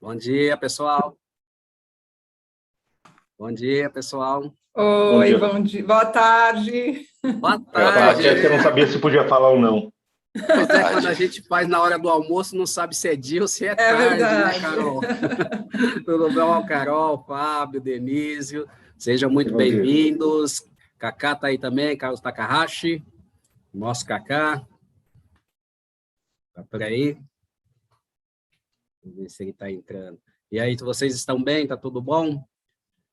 Bom dia, pessoal. Bom dia, pessoal. Oi, bom dia. Boa tarde. Boa tarde. É que eu não sabia se podia falar ou não. Quando a gente faz na hora do almoço, não sabe se é dia ou se é tarde, verdade. né, Carol? Tudo bom, Carol, Fábio, Denísio? Sejam muito bem-vindos. Cacá está aí também, Carlos Takahashi, nosso Cacá. Está por aí? Vamos ver se ele está entrando. E aí, vocês estão bem? Está tudo bom?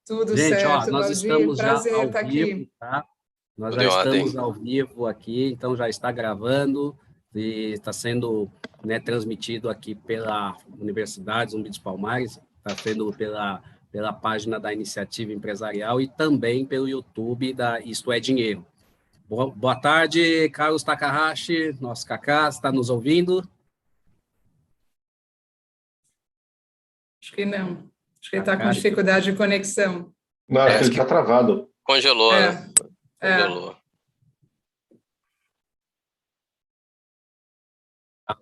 Tudo Gente, certo, nós Valdir. estamos Prazer já ao estar vivo, aqui. tá? Nós Tudo já em ordem. estamos ao vivo aqui, então já está gravando e está sendo, né, transmitido aqui pela Universidade Zumbi dos Palmares, está sendo pela página da Iniciativa Empresarial e também pelo YouTube da Isto é Dinheiro. Boa tarde, Carlos Takahashi, nosso Cacá, está nos ouvindo? Acho que não. Acho que ele está com dificuldade de conexão. Não, acho que ele está travado. Congelou, né? Congelou.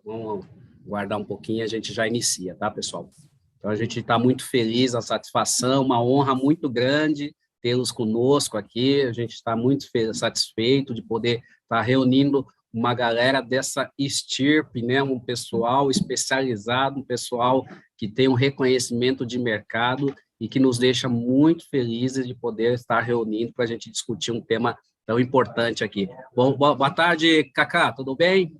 Vamos guardar um pouquinho e a gente já inicia, tá, pessoal? Então, a gente está muito feliz, a satisfação, uma honra muito grande tê-los conosco aqui, a gente está muito satisfeito de poder estar reunindo uma galera dessa estirpe, né, um pessoal especializado, um pessoal que tem um reconhecimento de mercado e que nos deixa muito felizes de poder estar reunindo para a gente discutir um tema tão importante aqui. Bom, boa tarde, Cacá, tudo bem?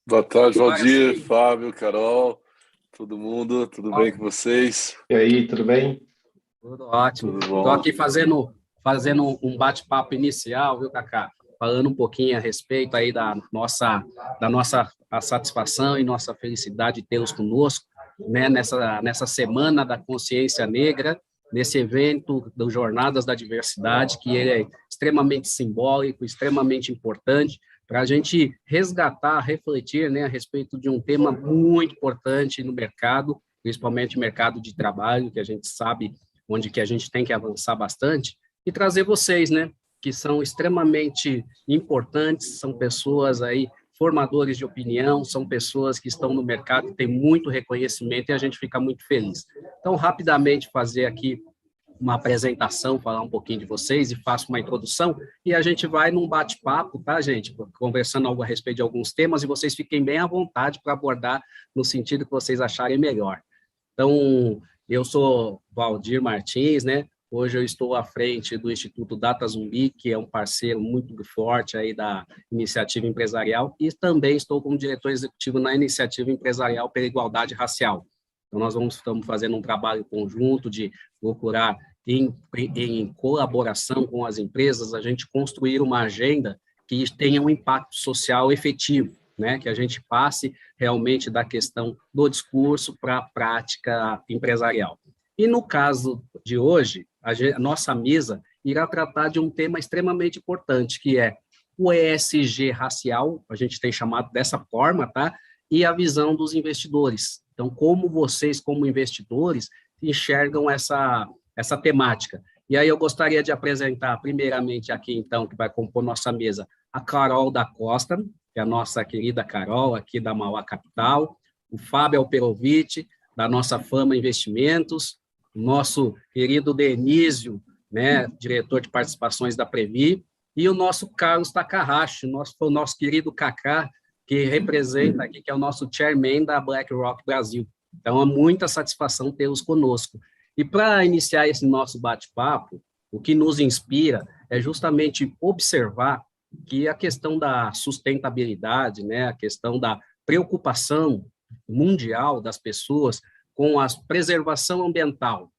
Boa tarde, Valdir, Fábio, Carol, todo mundo, tudo bem com vocês? E aí, tudo bem? Tudo ótimo. Tudo bom. Estou aqui fazendo um bate-papo inicial, viu, Cacá? Falando um pouquinho a respeito aí da nossa a satisfação e nossa felicidade de tê-los conosco, né, nessa Semana da Consciência Negra, nesse evento das Jornadas da Diversidade, que ele é extremamente simbólico, extremamente importante, para a gente resgatar, refletir, né, a respeito de um tema muito importante no mercado, principalmente o mercado de trabalho, que a gente sabe onde que a gente tem que avançar bastante, e trazer vocês, né, que são extremamente importantes, são pessoas aí, formadores de opinião, são pessoas que estão no mercado e têm muito reconhecimento e a gente fica muito feliz. Então, rapidamente fazer aqui uma apresentação, falar um pouquinho de vocês e faço uma introdução e a gente vai num bate-papo, tá, gente? Conversando algo a respeito de alguns temas e vocês fiquem bem à vontade para abordar no sentido que vocês acharem melhor. Então, eu sou Valdir Martins, né? Hoje eu estou à frente do Instituto Data Zumbi, que é um parceiro muito forte aí da Iniciativa Empresarial, e também estou como diretor executivo na Iniciativa Empresarial pela Igualdade Racial. Então, estamos fazendo um trabalho conjunto de procurar, em colaboração com as empresas, a gente construir uma agenda que tenha um impacto social efetivo, né? Que a gente passe realmente da questão do discurso para a prática empresarial. E no caso de hoje, a nossa mesa irá tratar de um tema extremamente importante, que é o ESG racial, a gente tem chamado dessa forma, tá? E a visão dos investidores. Então, como vocês, como investidores, enxergam essa temática? E aí eu gostaria de apresentar, primeiramente, aqui, então, que vai compor nossa mesa, a Carol da Costa, que é a nossa querida Carol, aqui da Mauá Capital, o Fábio Alperovitch, da nossa Fama Investimentos, o nosso querido Denísio, né, diretor de participações da Previ, e o nosso Carlos Takahashi, o nosso querido Cacá, que representa aqui, que é o nosso chairman da BlackRock Brasil. Então, é muita satisfação tê-los conosco. E para iniciar esse nosso bate-papo, o que nos inspira é justamente observar que a questão da sustentabilidade, né, a questão da preocupação mundial das pessoas com a preservação ambiental,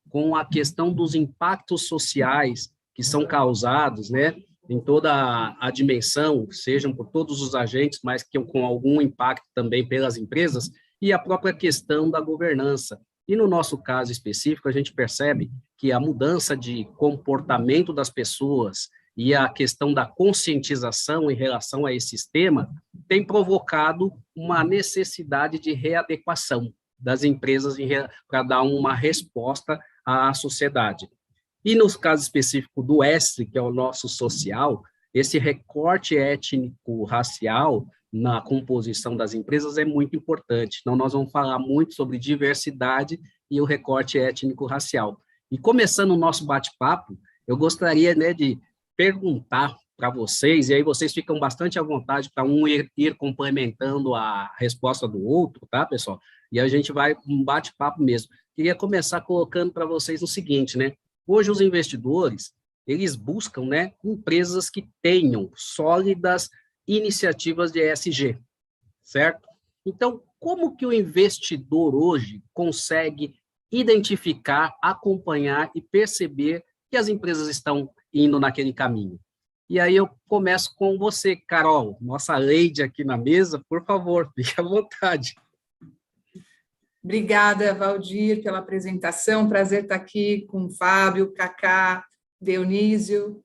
com a questão dos impactos sociais que são causados, né, em toda a dimensão, sejam por todos os agentes, mas que com algum impacto também pelas empresas, e a própria questão da governança. E no nosso caso específico, a gente percebe que a mudança de comportamento das pessoas e a questão da conscientização em relação a esse tema tem provocado uma necessidade de readequação das empresas para dar uma resposta à sociedade. E no caso específico do S, que é o nosso social, esse recorte étnico-racial na composição das empresas é muito importante. Então, nós vamos falar muito sobre diversidade e o recorte étnico-racial. E começando o nosso bate-papo, eu gostaria, né, de perguntar para vocês, e aí vocês ficam bastante à vontade para ir complementando a resposta do outro, tá, pessoal? E a gente vai um bate-papo mesmo. Queria começar colocando para vocês o seguinte, né? Hoje os investidores, eles buscam, né, empresas que tenham sólidas iniciativas de ESG, certo? Então, como que o investidor hoje consegue identificar, acompanhar e perceber que as empresas estão indo naquele caminho? E aí eu começo com você, Carol, nossa lady aqui na mesa, por favor, fique à vontade. Obrigada, Valdir, pela apresentação. Prazer estar aqui com o Fábio, Cacá, Dionísio.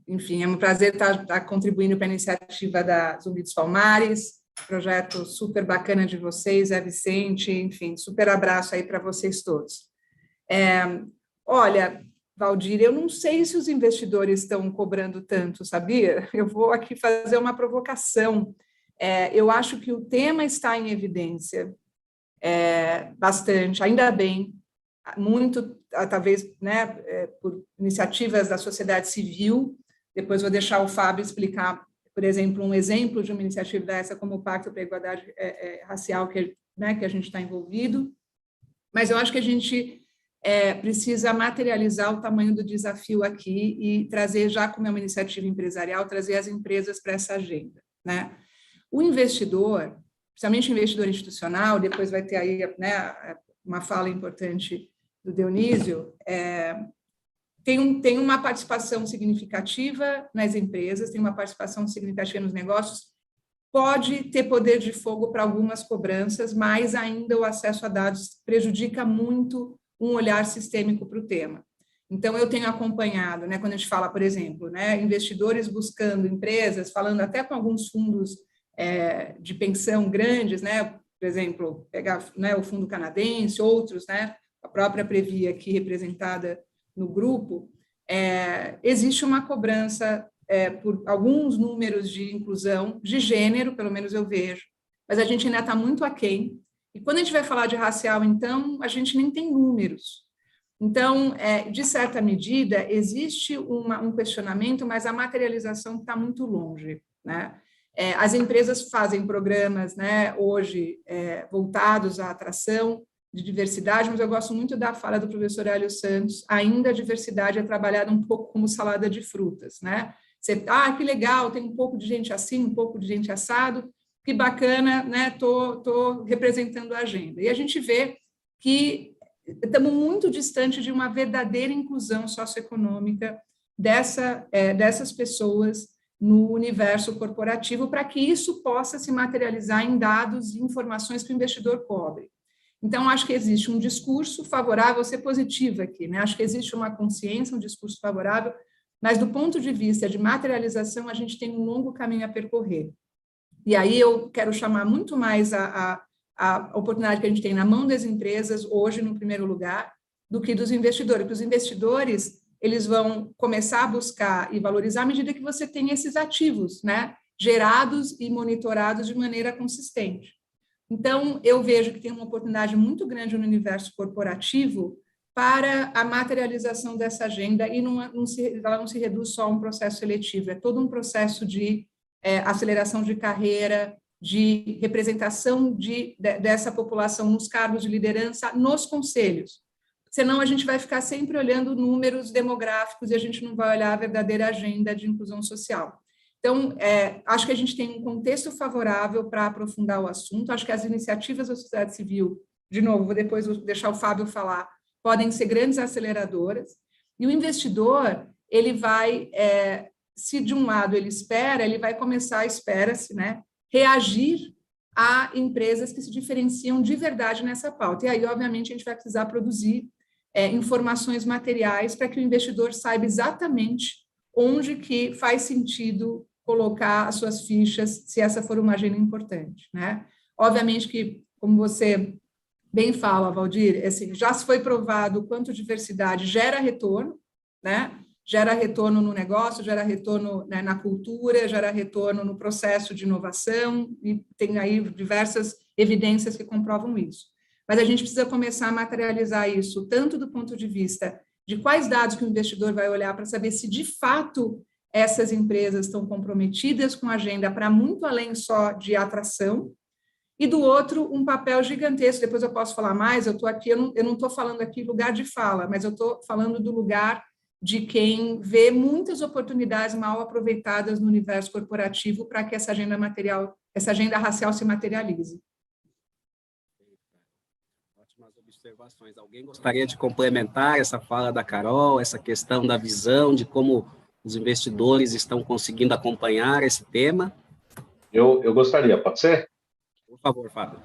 Enfim, é um prazer estar contribuindo para a iniciativa da Zumbi dos Palmares, projeto super bacana de vocês, Vicente, enfim, super abraço aí para vocês todos. Olha, Valdir, eu não sei se os investidores estão cobrando tanto, sabia? Eu vou aqui fazer uma provocação. Eu acho que o tema está em evidência bastante, ainda bem, muito, talvez, né, por iniciativas da sociedade civil. Depois vou deixar o Fábio explicar, por exemplo, um exemplo de uma iniciativa dessa, como o Pacto para a Igualdade Racial, né, que a gente está envolvido. Mas eu acho que a gente precisa materializar o tamanho do desafio aqui e trazer, já como é uma iniciativa empresarial, trazer as empresas para essa agenda, né? O investidor, principalmente o investidor institucional, depois vai ter aí, né, uma fala importante do Dionísio, tem uma participação significativa nas empresas, tem uma participação significativa nos negócios, pode ter poder de fogo para algumas cobranças, mas ainda o acesso a dados prejudica muito um olhar sistêmico para o tema. Então, eu tenho acompanhado, né, quando a gente fala, por exemplo, né, investidores buscando empresas, falando até com alguns fundos de pensão grandes, né, por exemplo, pegar, né, o fundo canadense, outros, né, a própria Previ aqui representada no grupo, existe uma cobrança por alguns números de inclusão, de gênero, pelo menos eu vejo, mas a gente ainda está muito aquém. E quando a gente vai falar de racial, então, a gente nem tem números. Então, de certa medida, existe um questionamento, mas a materialização está muito longe, né? As empresas fazem programas, né, hoje, voltados à atração de diversidade, mas eu gosto muito da fala do professor Hélio Santos, ainda a diversidade é trabalhada um pouco como salada de frutas, né? Que legal, tem um pouco de gente assim, um pouco de gente assado, que bacana, né? Tô representando a agenda. E a gente vê que estamos muito distante de uma verdadeira inclusão socioeconômica dessas pessoas no universo corporativo, para que isso possa se materializar em dados e informações que o investidor cobre. Então, acho que existe um discurso favorável, vou ser positiva aqui, né? Acho que existe uma consciência, um discurso favorável, mas do ponto de vista de materialização, a gente tem um longo caminho a percorrer. E aí eu quero chamar muito mais a oportunidade que a gente tem na mão das empresas, hoje, no primeiro lugar, do que dos investidores, porque os investidores, eles vão começar a buscar e valorizar à medida que você tem esses ativos, né, gerados e monitorados de maneira consistente. Então, eu vejo que tem uma oportunidade muito grande no universo corporativo para a materialização dessa agenda, e ela não se reduz só a um processo seletivo, é todo um processo de aceleração de carreira, de representação dessa população nos cargos de liderança, nos conselhos. Senão, a gente vai ficar sempre olhando números demográficos e a gente não vai olhar a verdadeira agenda de inclusão social. Então, acho que a gente tem um contexto favorável para aprofundar o assunto. Acho que as iniciativas da sociedade civil, de novo, vou depois deixar o Fábio falar, podem ser grandes aceleradoras. E o investidor, ele vai, se de um lado ele espera, ele vai começar, espera-se, né, reagir a empresas que se diferenciam de verdade nessa pauta. E aí, obviamente, a gente vai precisar produzir informações materiais para que o investidor saiba exatamente onde que faz sentido colocar as suas fichas, se essa for uma agenda importante, né? Obviamente que, como você bem fala, Valdir, assim, já se foi provado o quanto diversidade gera retorno, né? gera retorno no negócio, gera retorno, né, na cultura, gera retorno no processo de inovação, e tem aí diversas evidências que comprovam isso. Mas a gente precisa começar a materializar isso, tanto do ponto de vista de quais dados que o investidor vai olhar para saber se, de fato, essas empresas estão comprometidas com a agenda para muito além só de atração, e do outro, um papel gigantesco, depois eu posso falar mais, eu estou aqui, eu não estou falando aqui lugar de fala, mas eu estou falando do lugar de quem vê muitas oportunidades mal aproveitadas no universo corporativo para que essa agenda racial se materialize. Ótimas observações. Alguém gostaria de complementar essa fala da Carol, essa questão da visão, de como os investidores estão conseguindo acompanhar esse tema? Eu gostaria, pode ser? Por favor, Fábio.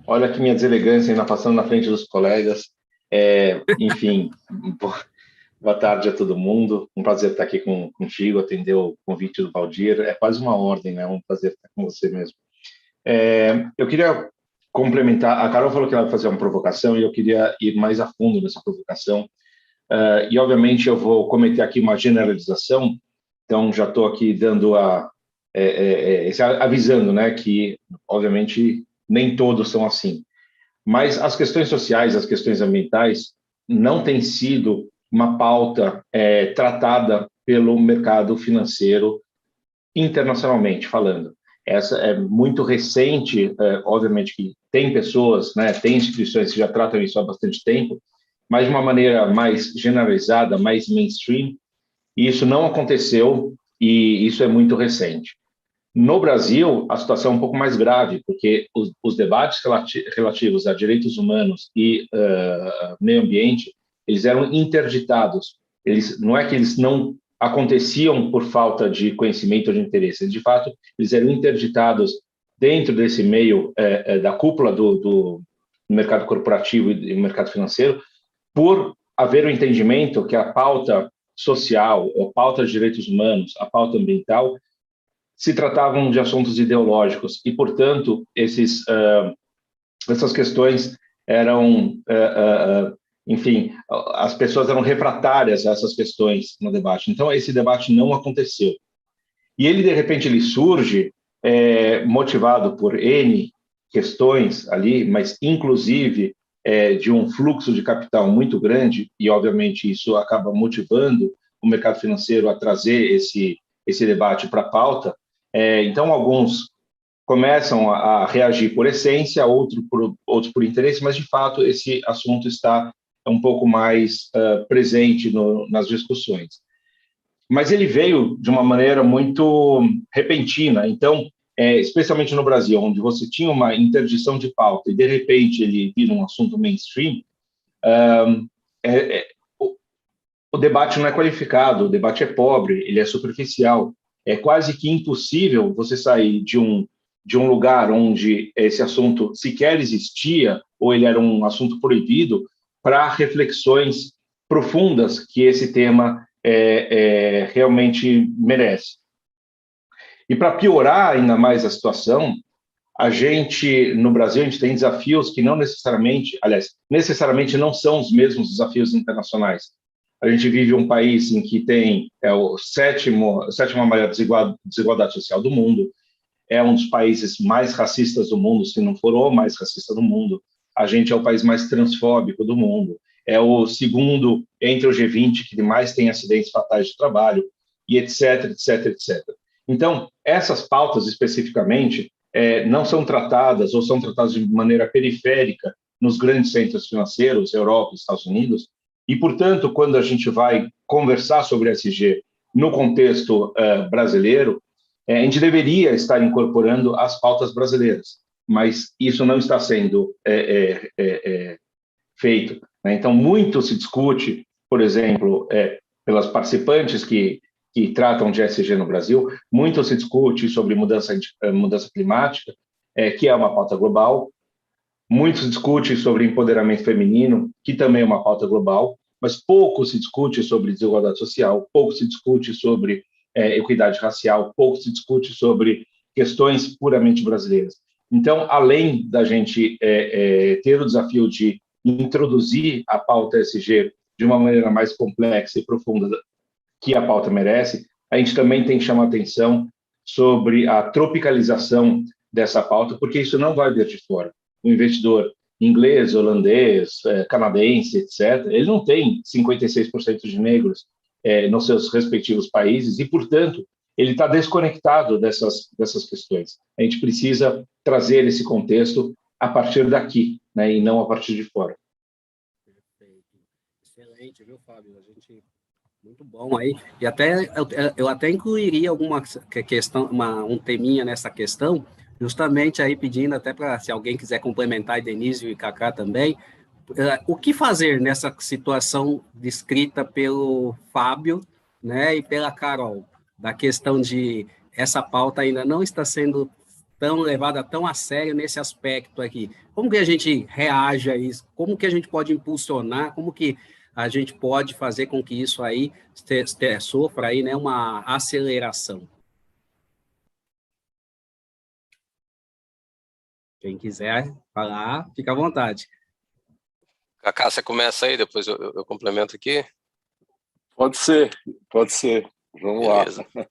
Olha aqui minha deselegância ainda passando na frente dos colegas. Enfim, boa tarde a todo mundo. Um prazer estar aqui contigo, atender o convite do Valdir. É quase uma ordem, né? Um prazer estar com você mesmo. Eu queria complementar. A Carol falou que ela vai fazer uma provocação e eu queria ir mais a fundo nessa provocação. E, obviamente, eu vou cometer aqui uma generalização. Então, já estou aqui dando avisando, né, que, obviamente, nem todos são assim. Mas as questões sociais, as questões ambientais, não têm sido uma pauta tratada pelo mercado financeiro internacionalmente falando. Essa é muito recente, obviamente que tem pessoas, né, tem instituições que já tratam isso há bastante tempo, mas de uma maneira mais generalizada, mais mainstream, e isso não aconteceu, e isso é muito recente. No Brasil, a situação é um pouco mais grave, porque os debates relativos a direitos humanos e meio ambiente, eles eram interditados. Não é que eles não aconteciam por falta de conhecimento ou de interesse, de fato, eles eram interditados dentro desse meio da cúpula do mercado corporativo e do mercado financeiro, por haver o entendimento que a pauta social, a pauta de direitos humanos, a pauta ambiental, se tratavam de assuntos ideológicos e, portanto, essas questões eram, enfim, as pessoas eram refratárias a essas questões no debate. Então, esse debate não aconteceu. E ele, de repente, ele surge motivado por N questões ali, mas, inclusive, de um fluxo de capital muito grande, e, obviamente, isso acaba motivando o mercado financeiro a trazer esse debate para a pauta. Então, alguns começam a reagir por essência, outros por interesse, mas, de fato, esse assunto está um pouco mais presente nas discussões. Mas ele veio de uma maneira muito repentina. Então, especialmente no Brasil, onde você tinha uma interdição de pauta e, de repente, ele vira um assunto mainstream, o debate não é qualificado, o debate é pobre, ele é superficial. É quase que impossível você sair de um lugar onde esse assunto sequer existia, ou ele era um assunto proibido, para reflexões profundas que esse tema realmente merece. E para piorar ainda mais a situação, no Brasil, a gente tem desafios que não necessariamente, aliás, necessariamente não são os mesmos desafios internacionais. A gente vive um país em que tem a sétima maior desigualdade social do mundo, é um dos países mais racistas do mundo, se não for o mais racista do mundo. A gente é o país mais transfóbico do mundo, é o segundo entre o G20 que mais tem acidentes fatais de trabalho, e etc, etc, etc. Então, essas pautas especificamente não são tratadas ou são tratadas de maneira periférica nos grandes centros financeiros, Europa, Estados Unidos, e, portanto, quando a gente vai conversar sobre ESG no contexto brasileiro, a gente deveria estar incorporando as pautas brasileiras, mas isso não está sendo feito. Né? Então, muito se discute, por exemplo, pelas participantes que tratam de ESG no Brasil, muito se discute sobre mudança climática, que é uma pauta global. Muito se discute sobre empoderamento feminino, que também é uma pauta global, mas pouco se discute sobre desigualdade social, pouco se discute sobre equidade racial, pouco se discute sobre questões puramente brasileiras. Então, além da gente ter o desafio de introduzir a pauta ESG de uma maneira mais complexa e profunda que a pauta merece, a gente também tem que chamar atenção sobre a tropicalização dessa pauta, porque isso não vai vir de fora. O investidor inglês, holandês, canadense, etc., ele não tem 56% de negros nos seus respectivos países e, portanto, ele está desconectado dessas questões. A gente precisa trazer esse contexto a partir daqui, né, e não a partir de fora. Perfeito. Excelente, viu, Fábio? A gente... Muito bom aí. E até eu até incluiria alguma questão, um teminha nessa questão, justamente aí pedindo até para, se alguém quiser complementar, Denise e Cacá também, o que fazer nessa situação descrita pelo Fábio, né, e pela Carol, da questão de essa pauta ainda não está sendo tão levada tão a sério nesse aspecto aqui. Como que a gente reage a isso? Como que a gente pode impulsionar? Como que a gente pode fazer com que isso aí sofra aí, né, uma aceleração? Quem quiser falar, fica à vontade. Cacá, você começa aí, depois eu complemento aqui? Pode ser. Vamos Beleza. lá.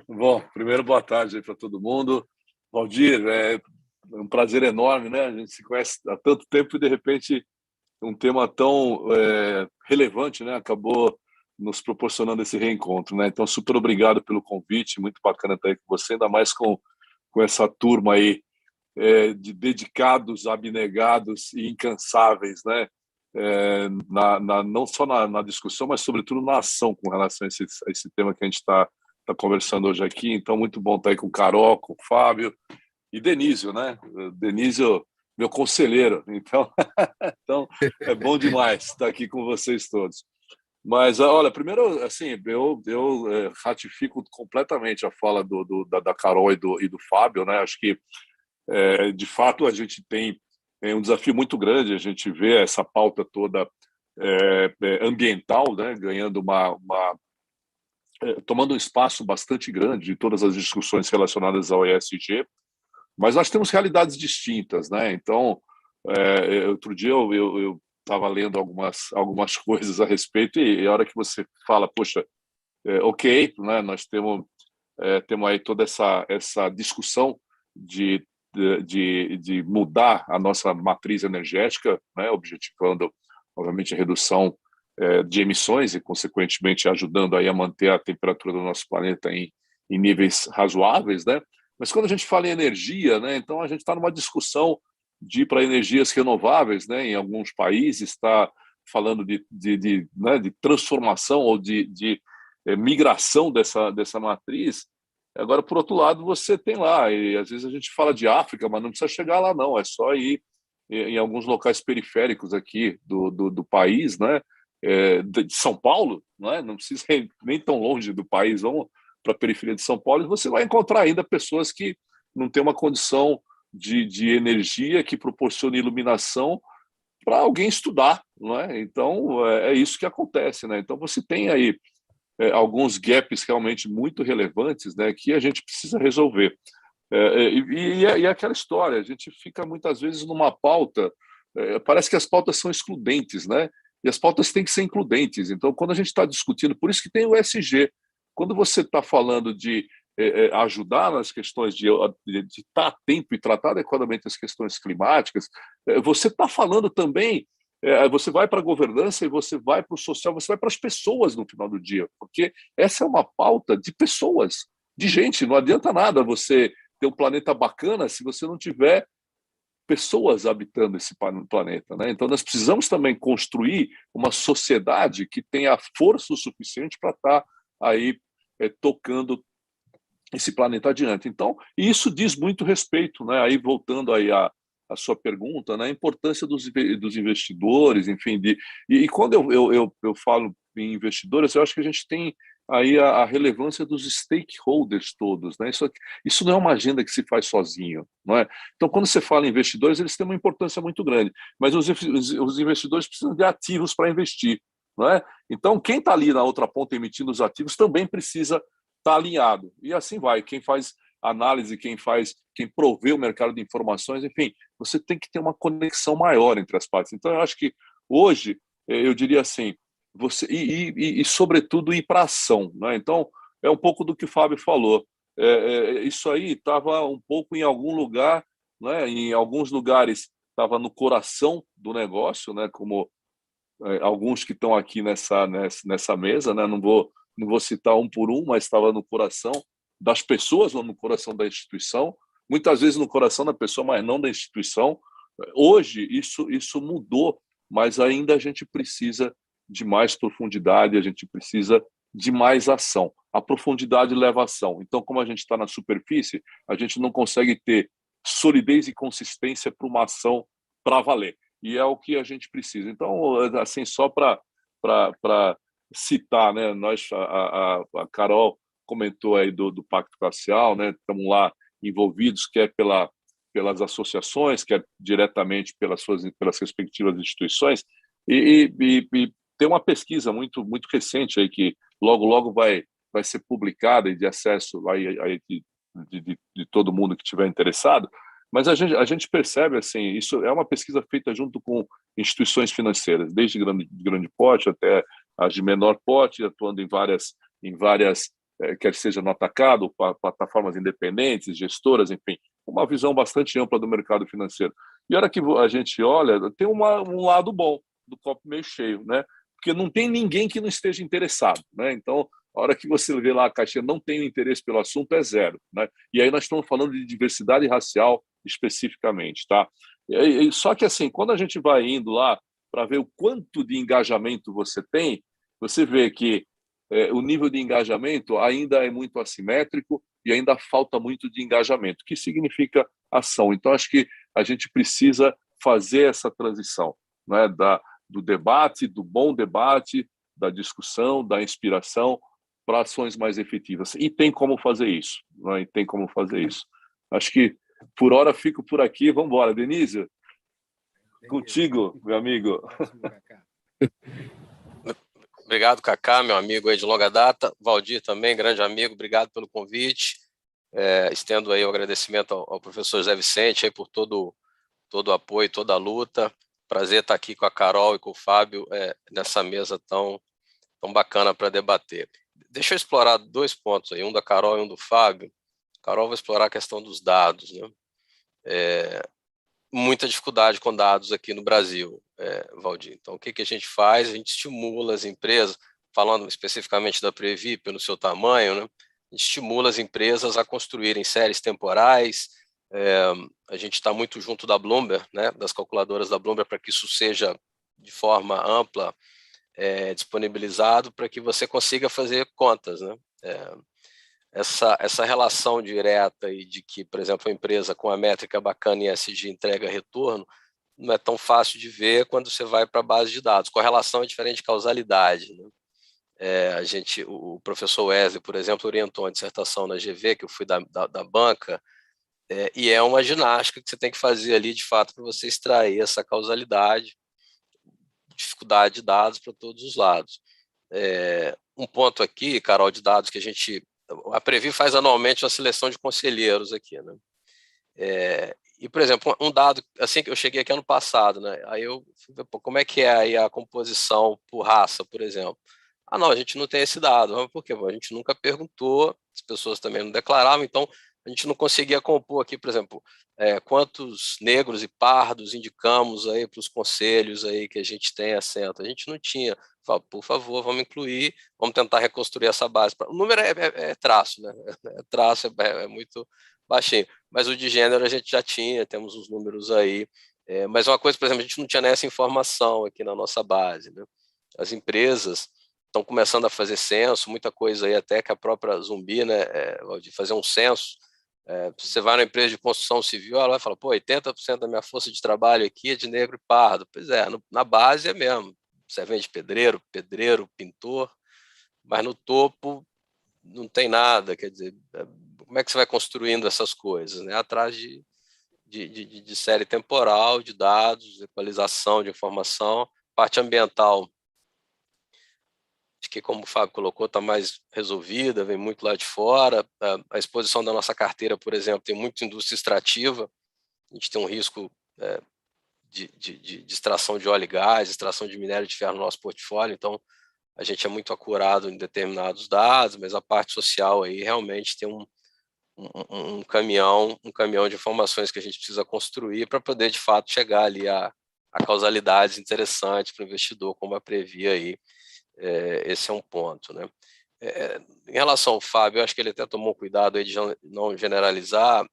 Bom, primeiro, boa tarde aí para todo mundo. Valdir, é um prazer enorme, né? A gente se conhece há tanto tempo e, de repente, um tema tão relevante, né? Acabou nos proporcionando esse reencontro, né? Então, super obrigado pelo convite, muito bacana estar aí com você, ainda mais com essa turma aí de dedicados, abnegados e incansáveis, né? Não só na discussão, mas sobretudo na ação com relação a esse tema que a gente está conversando hoje aqui. Então, muito bom estar aí com o Carol, com o Fábio e Denísio, né? Denísio, meu conselheiro. Então, é bom demais estar aqui com vocês todos. Mas, olha, primeiro, assim, eu ratifico completamente a fala da Carol e do Fábio, né? Acho que, de fato, a gente tem um desafio muito grande. A gente vê essa pauta toda ambiental, né? Ganhando tomando um espaço bastante grande de todas as discussões relacionadas ao ESG, mas nós temos realidades distintas, né? Então, outro dia eu estava lendo algumas coisas a respeito e a hora que você fala, poxa, ok, né? Nós temos aí toda essa discussão de mudar a nossa matriz energética, né? Objetivando, obviamente, a redução de emissões e, consequentemente, ajudando aí a manter a temperatura do nosso planeta em níveis razoáveis, né? Mas quando a gente fala em energia, né, então a gente está numa discussão de ir para energias renováveis, né? Em alguns países está falando né, de transformação ou de migração dessa matriz. Agora, por outro lado, você tem lá, e às vezes a gente fala de África, mas não precisa chegar lá, não, é só ir em alguns locais periféricos aqui do país, né? De São Paulo, não precisa ir nem tão longe do país, vamos para a periferia de São Paulo, e você vai encontrar ainda pessoas que não têm uma condição de energia que proporcione iluminação para alguém estudar, não é? Então, é isso que acontece, né? Então, você tem aí alguns gaps realmente muito relevantes, né, que a gente precisa resolver. E aquela história, a gente fica muitas vezes numa pauta, parece que as pautas são excludentes, né? E as pautas têm que ser includentes. Então, quando a gente está discutindo, por isso que tem o ESG, quando você está falando de ajudar nas questões de estar a tempo e tratar adequadamente as questões climáticas, você está falando também, você vai para a governança e você vai para o social, você vai para as pessoas no final do dia, porque essa é uma pauta de pessoas, de gente. Não adianta nada você ter um planeta bacana se você não tiver pessoas habitando esse planeta, né? Então, nós precisamos também construir uma sociedade que tenha força o suficiente para estar aí tocando esse planeta adiante. Então, isso diz muito respeito, né? Aí, voltando aí a sua pergunta, né? A importância dos investidores, enfim, e quando eu falo em investidores, eu acho que a gente tem aí a relevância dos stakeholders todos, né? Isso não é uma agenda que se faz sozinho, não é? Então, quando você fala em investidores, eles têm uma importância muito grande, mas os investidores precisam de ativos para investir, não é? Então, quem está ali na outra ponta emitindo os ativos também precisa estar alinhado, e assim vai. Quem faz análise, quem provê o mercado de informações, enfim, você tem que ter uma conexão maior entre as partes. Então, eu acho que hoje, eu diria assim, sobretudo, ir para a ação, né? Então, é um pouco do que o Fábio falou. Isso aí estava um pouco em algum lugar, né? Em alguns lugares estava no coração do negócio, né? Como alguns que estão aqui nessa mesa, né? Não vou citar um por um, mas estava no coração das pessoas ou no coração da instituição, muitas vezes no coração da pessoa, mas não da instituição. Hoje isso mudou, mas ainda a gente precisa de mais profundidade, a gente precisa de mais ação. A profundidade leva a ação. Então, como a gente está na superfície, a gente não consegue ter solidez e consistência para uma ação para valer. E é o que a gente precisa. Então, assim, só para citar, né? A Carol comentou aí do Pacto Racial, né? Estamos lá envolvidos, quer pelas associações, quer diretamente pelas respectivas instituições, e tem uma pesquisa muito recente aí que logo vai ser publicada e de acesso aí de todo mundo que estiver interessado, mas a gente percebe, assim, isso é uma pesquisa feita junto com instituições financeiras, desde grande porte até as de menor porte, atuando em várias quer seja no atacado, plataformas independentes, gestoras, enfim, uma visão bastante ampla do mercado financeiro. E a hora que a gente olha, tem um lado bom do copo meio cheio, né? Porque não tem ninguém que não esteja interessado, né? Então, a hora que você vê lá a caixinha não tem interesse pelo assunto, é zero, né? E aí nós estamos falando de diversidade racial especificamente, tá? Só que, assim, quando a gente vai indo lá para ver o quanto de engajamento você tem, você vê que o nível de engajamento ainda é muito assimétrico e ainda falta muito de engajamento, que significa ação. Então, acho que a gente precisa fazer essa transição, né, do debate, do bom debate, da discussão, da inspiração, para ações mais efetivas. E tem como fazer isso. Né? E tem como fazer isso. Acho que, por hora, fico por aqui. Vamos embora. Denise, contigo, meu amigo. Obrigado, Cacá, meu amigo aí de longa data. Valdir também, grande amigo, obrigado pelo convite. Estendo aí o agradecimento ao professor Zé Vicente aí por todo o apoio, toda a luta. Prazer estar aqui com a Carol e com o Fábio nessa mesa tão bacana para debater. Deixa eu explorar 2 pontos aí, um da Carol e um do Fábio. A Carol vai explorar a questão dos dados, né? Muita dificuldade com dados aqui no Brasil, Valdir. Então, o que a gente faz? A gente estimula as empresas, falando especificamente da Previ, pelo seu tamanho, né? A gente estimula as empresas a construírem séries temporais. A gente está muito junto da Bloomberg, né? Das calculadoras da Bloomberg, para que isso seja de forma ampla disponibilizado, para que você consiga fazer contas, né? Essa relação direta e de que, por exemplo, a empresa com a métrica bacana em ESG entrega retorno, não é tão fácil de ver quando você vai para a base de dados. Correlação é diferente de causalidade, né? O professor Wesley, por exemplo, orientou uma dissertação na GV, que eu fui da banca, e é uma ginástica que você tem que fazer ali, de fato, para você extrair essa causalidade, dificuldade de dados para todos os lados. Um ponto aqui, Carol, de dados que a Previ faz anualmente uma seleção de conselheiros aqui, né? E, por exemplo, um dado, assim que eu cheguei aqui ano passado, né? Aí eu fui ver, como é que é aí a composição por raça, por exemplo? Não, a gente não tem esse dado. Mas por quê? A gente nunca perguntou, as pessoas também não declaravam, então a gente não conseguia compor aqui, por exemplo, quantos negros e pardos indicamos aí para os conselhos aí que a gente tem assento. A gente não tinha. Fala, por favor, vamos incluir, vamos tentar reconstruir essa base. O número é traço, né? Traço é muito baixinho, mas o de gênero a gente já tinha, temos os números aí. Mas uma coisa, por exemplo, a gente não tinha nessa informação aqui na nossa base, né? As empresas estão começando a fazer censo, muita coisa aí até que a própria Zumbi, né, de fazer um censo. Você vai na empresa de construção civil, ela vai falar, 80% da minha força de trabalho aqui é de negro e pardo. Pois é, na base é mesmo. Você vende pedreiro, pintor, mas no topo não tem nada. Quer dizer, como é que você vai construindo essas coisas, né? Atrás de série temporal, de dados, equalização de informação, parte ambiental. Acho que, como o Fábio colocou, está mais resolvida, vem muito lá de fora. A exposição da nossa carteira, por exemplo, tem muita indústria extrativa. A gente tem um risco de extração de óleo e gás, extração de minério de ferro no nosso portfólio. Então, a gente é muito acurado em determinados dados, mas a parte social aí realmente tem um caminhão de informações que a gente precisa construir para poder, de fato, chegar ali a causalidades interessantes para o investidor, como a Previ aí. Esse é um ponto, né? Em relação ao Fábio, eu acho que ele até tomou cuidado aí de não generalizar.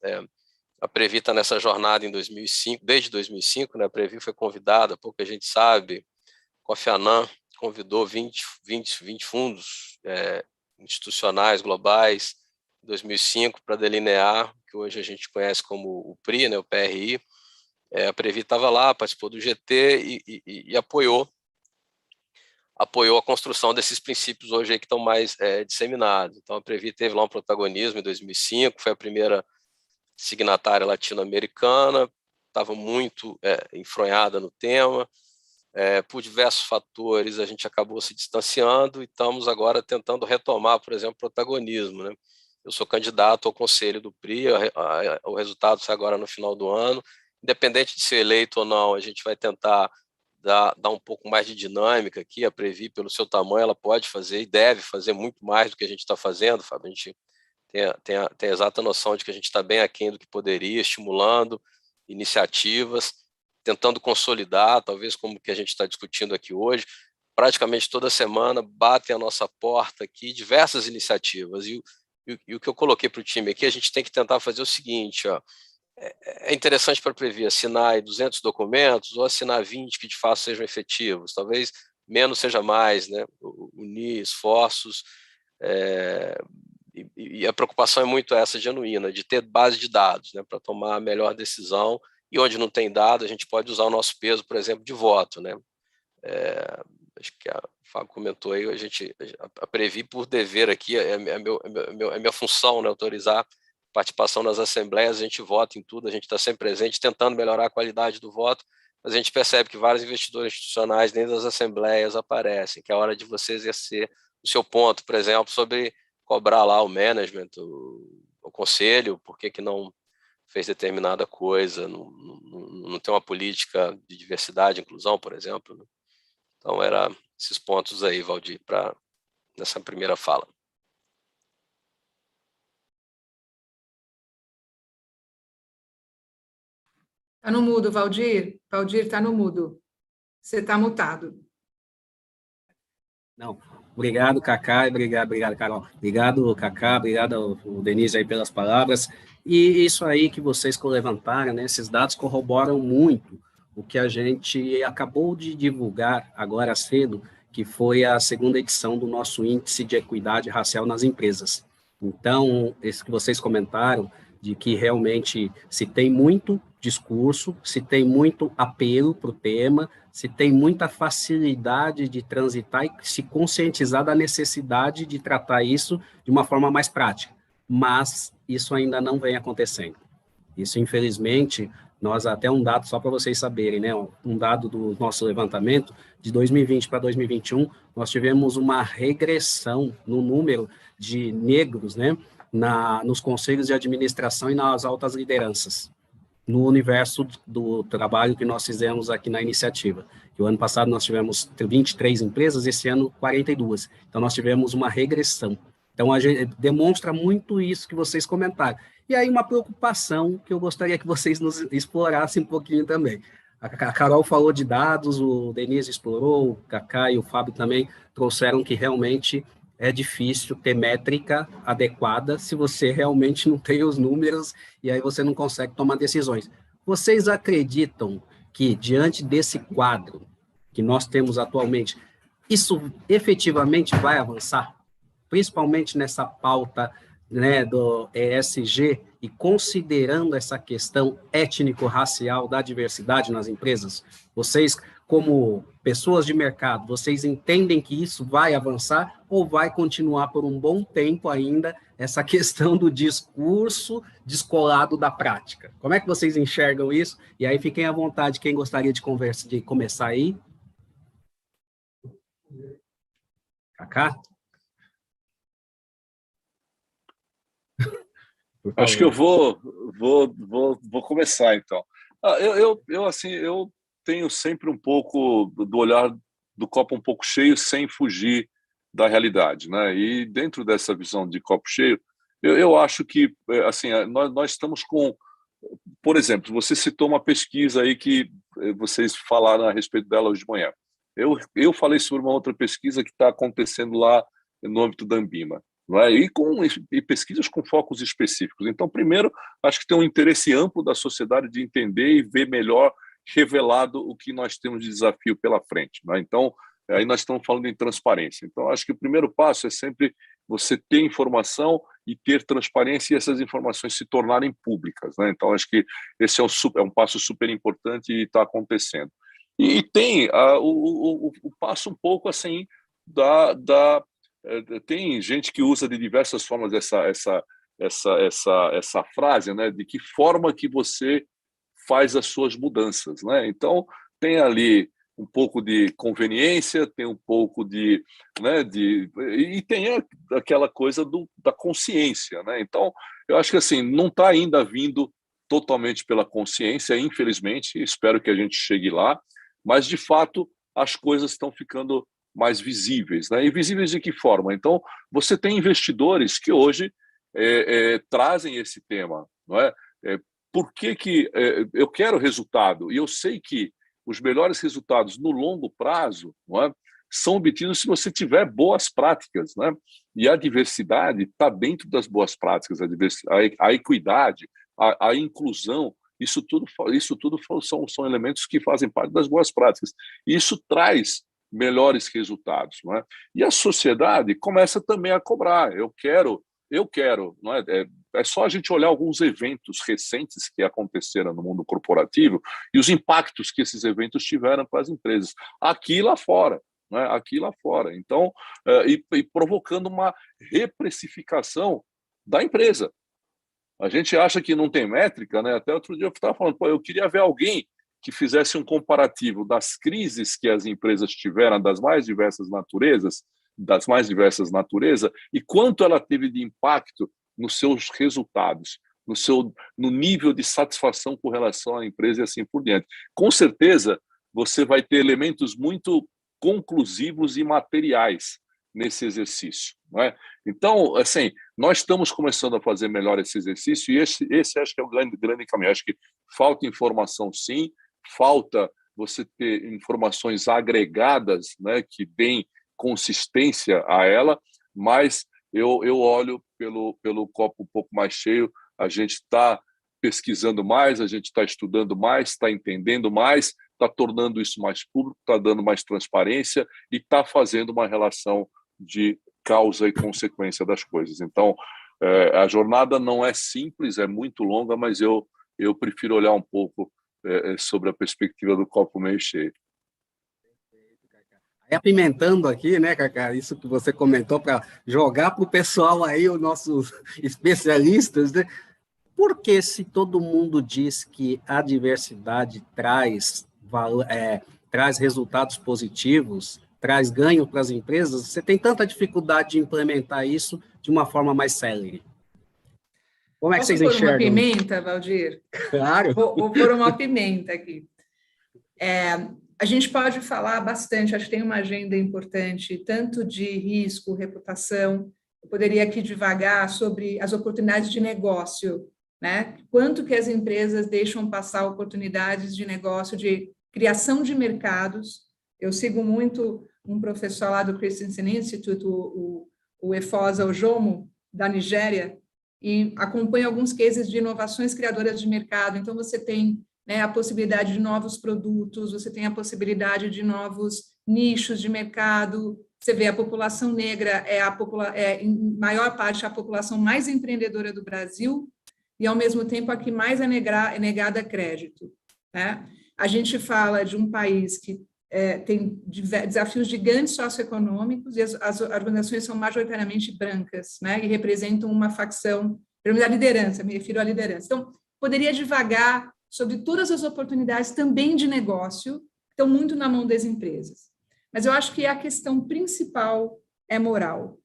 A Previ está nessa jornada em 2005, desde 2005, né? A Previ foi convidada, pouca gente sabe, Kofi Annan convidou 20 fundos institucionais globais em 2005 para delinear o que hoje a gente conhece como o PRI, né? O PRI. A Previ estava lá, participou do GT e apoiou a construção desses princípios hoje aí que estão mais disseminados. Então, a Previ teve lá um protagonismo em 2005, foi a primeira signatária latino-americana, estava muito enfronhada no tema. Por diversos fatores, a gente acabou se distanciando e estamos agora tentando retomar, por exemplo, o protagonismo, né? Eu sou candidato ao conselho do PRI, o resultado sai agora no final do ano. Independente de ser eleito ou não, a gente vai tentar dar um pouco mais de dinâmica aqui. A Previ, pelo seu tamanho, ela pode fazer e deve fazer muito mais do que a gente está fazendo, Fábio. A gente tem a exata noção de que a gente está bem aquém do que poderia, estimulando iniciativas, tentando consolidar, talvez como que a gente está discutindo aqui hoje. Praticamente toda semana batem a nossa porta aqui diversas iniciativas. E o que eu coloquei para o time aqui, a gente tem que tentar fazer o seguinte, ó. É interessante para Previ assinar 200 documentos ou assinar 20 que de fato sejam efetivos, talvez menos seja mais, né? Unir esforços, e a preocupação é muito essa genuína, de ter base de dados, né? Para tomar a melhor decisão, e onde não tem dado, a gente pode usar o nosso peso, por exemplo, de voto, né? Acho que o Fábio comentou aí, a Previ, por dever aqui, é minha função, né? Autorizar participação nas assembleias, a gente vota em tudo, a gente está sempre presente, tentando melhorar a qualidade do voto, mas a gente percebe que vários investidores institucionais dentro das assembleias aparecem, que é a hora de você exercer o seu ponto, por exemplo, sobre cobrar lá o management, o conselho, por que não fez determinada coisa, não tem uma política de diversidade e inclusão, por exemplo, né? Então, eram esses pontos aí, Valdir, nessa primeira fala. Está no mudo, Valdir. Valdir, está no mudo. Você está mutado. Não. Obrigado, Cacá, obrigado, Carol. Obrigado, Cacá, obrigado, o Denise, aí, pelas palavras. E isso aí que vocês levantaram, né, esses dados corroboram muito o que a gente acabou de divulgar agora cedo, que foi a segunda edição do nosso Índice de Equidade Racial nas Empresas. Então, esse que vocês comentaram, de que realmente se tem muito discurso, se tem muito apelo para o tema, se tem muita facilidade de transitar e se conscientizar da necessidade de tratar isso de uma forma mais prática, mas isso ainda não vem acontecendo. Isso, infelizmente, nós até um dado, só para vocês saberem, né, um dado do nosso levantamento, de 2020 para 2021, nós tivemos uma regressão no número de negros, né, nos conselhos de administração e nas altas lideranças, no universo do trabalho que nós fizemos aqui na iniciativa. O ano passado nós tivemos 23 empresas, esse ano 42. Então, nós tivemos uma regressão. Então, a gente demonstra muito isso que vocês comentaram. E aí, uma preocupação que eu gostaria que vocês nos explorassem um pouquinho também. A Carol falou de dados, o Denise explorou, o Cacá e o Fábio também trouxeram que realmente é difícil ter métrica adequada se você realmente não tem os números e aí você não consegue tomar decisões. Vocês acreditam que, diante desse quadro que nós temos atualmente, isso efetivamente vai avançar? Principalmente nessa pauta, né, do ESG e considerando essa questão étnico-racial da diversidade nas empresas? Vocês, como pessoas de mercado, vocês entendem que isso vai avançar ou vai continuar por um bom tempo ainda essa questão do discurso descolado da prática? Como é que vocês enxergam isso? E aí fiquem à vontade, quem gostaria de começar aí. Cacá? Acho que eu vou começar, então. Assim, eu tenho sempre um pouco do olhar do copo um pouco cheio, sem fugir da realidade, né? E dentro dessa visão de copo cheio, eu acho que assim nós estamos com, por exemplo, você citou uma pesquisa aí que vocês falaram a respeito dela hoje de manhã. Eu falei sobre uma outra pesquisa que está acontecendo lá no âmbito da Anbima, não é? E pesquisas com focos específicos. Então, primeiro, acho que tem um interesse amplo da sociedade de entender e ver melhor revelado o que nós temos de desafio pela frente, não é? Então, aí nós estamos falando em transparência. Então, acho que o primeiro passo é sempre você ter informação e ter transparência e essas informações se tornarem públicas, né? Então, acho que esse é um passo super importante e está acontecendo. E tem o passo um pouco assim tem gente que usa de diversas formas essa frase, né? De que forma que você faz as suas mudanças, né? Então, tem ali um pouco de conveniência, tem um pouco de, né, e tem aquela coisa da consciência, né? Então, eu acho que assim não está ainda vindo totalmente pela consciência, infelizmente. Espero que a gente chegue lá, mas de fato as coisas estão ficando mais visíveis, né? E visíveis de que forma? Então, você tem investidores que hoje trazem esse tema, não é? Por que eu quero resultado? E eu sei que os melhores resultados no longo prazo, não é, são obtidos se você tiver boas práticas, né? E a diversidade está dentro das boas práticas, a equidade, a inclusão, isso tudo são elementos que fazem parte das boas práticas. E isso traz melhores resultados, não é? E a sociedade começa também a cobrar. Eu quero, não é? É só a gente olhar alguns eventos recentes que aconteceram no mundo corporativo e os impactos que esses eventos tiveram para as empresas, aqui e lá fora, né? Aqui e lá fora. Então, e provocando uma reprecificação da empresa. A gente acha que não tem métrica, né? Até outro dia eu estava falando, eu queria ver alguém que fizesse um comparativo das crises que as empresas tiveram das mais diversas naturezas, e quanto ela teve de impacto nos seus resultados, no nível de satisfação com relação à empresa e assim por diante. Com certeza, você vai ter elementos muito conclusivos e materiais nesse exercício, não é? Então, assim, nós estamos começando a fazer melhor esse exercício e esse acho que é o grande caminho. Acho que falta informação, sim, falta você ter informações agregadas, né, que deem consistência a ela, mas eu olho pelo copo um pouco mais cheio. A gente está pesquisando mais, a gente está estudando mais, está entendendo mais, está tornando isso mais público, está dando mais transparência e está fazendo uma relação de causa e consequência das coisas. Então, a jornada não é simples, é muito longa, mas eu prefiro olhar um pouco sobre a perspectiva do copo meio cheio. Apimentando aqui, né, Cacá, isso que você comentou, para jogar para o pessoal aí, os nossos especialistas, né? Porque se todo mundo diz que a diversidade traz resultados positivos, traz ganho para as empresas, você tem tanta dificuldade de implementar isso de uma forma mais célere. Como é que vocês enxergam? Posso pôr uma pimenta, Valdir? Claro. Vou pôr uma pimenta aqui. A gente pode falar bastante, acho que tem uma agenda importante, tanto de risco, reputação. Eu poderia aqui divagar sobre as oportunidades de negócio, né? Quanto que as empresas deixam passar oportunidades de negócio, de criação de mercados. Eu sigo muito um professor lá do Christensen Institute, o Efosa Ojomo, da Nigéria, e acompanho alguns cases de inovações criadoras de mercado. Então, você tem, né, a possibilidade de novos produtos, você tem a possibilidade de novos nichos de mercado. Você vê, a população negra em maior parte, a população mais empreendedora do Brasil e, ao mesmo tempo, a que mais é negada a crédito, né? A gente fala de um país que tem desafios gigantes socioeconômicos e as organizações são majoritariamente brancas, né? E representam uma facção, pelo menos a liderança, me refiro à liderança. Então, poderia divagar sobre todas as oportunidades também de negócio, que estão muito na mão das empresas. Mas eu acho que a questão principal é moral.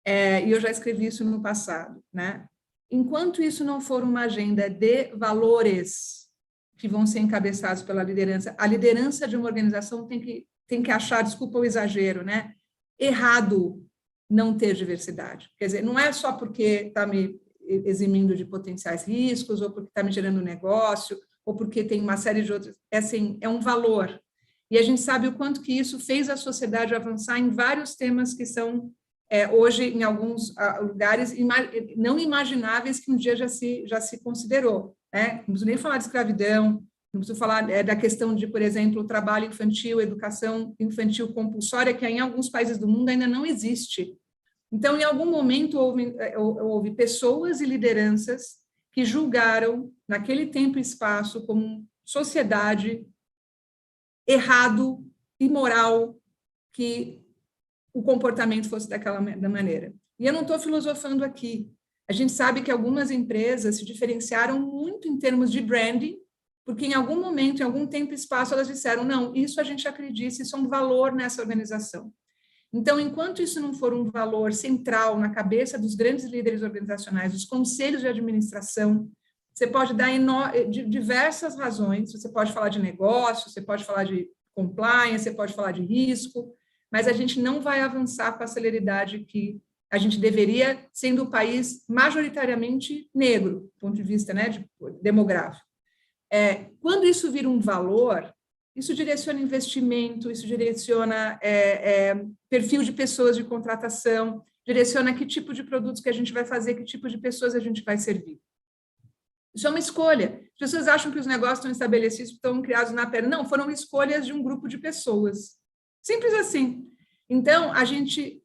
E eu já escrevi isso no passado, né? Enquanto isso não for uma agenda de valores que vão ser encabeçados pela liderança, a liderança de uma organização tem que achar, desculpa o exagero, né? errado não ter diversidade. Quer dizer, não é só porque está me eximindo de potenciais riscos, ou porque está me gerando negócio, ou porque tem uma série de outros. É assim, é um valor. E a gente sabe o quanto que isso fez a sociedade avançar em vários temas que são, hoje, em alguns lugares, não imagináveis que um dia já se considerou. Né? Não preciso nem falar de escravidão, não preciso falar da questão de, por exemplo, o trabalho infantil, educação infantil compulsória, que em alguns países do mundo ainda não existe. Então, em algum momento, houve pessoas e lideranças que julgaram, naquele tempo e espaço, como sociedade, errado, imoral, que o comportamento fosse daquela maneira. E eu não estou filosofando aqui. A gente sabe que algumas empresas se diferenciaram muito em termos de branding, porque em algum momento, em algum tempo e espaço, elas disseram, não, isso a gente acredita, isso é um valor nessa organização. Então, enquanto isso não for um valor central na cabeça dos grandes líderes organizacionais, dos conselhos de administração, você pode dar de diversas razões, você pode falar de negócio, você pode falar de compliance, você pode falar de risco, mas a gente não vai avançar com a celeridade que a gente deveria, sendo um país majoritariamente negro, do ponto de vista, né, demográfico. Quando isso vira um valor, isso direciona investimento, isso direciona perfil de pessoas de contratação, direciona que tipo de produtos que a gente vai fazer, que tipo de pessoas a gente vai servir. Isso é uma escolha. As pessoas acham que os negócios estão estabelecidos, estão criados na pedra. Não, foram escolhas de um grupo de pessoas. Simples assim. Então, a gente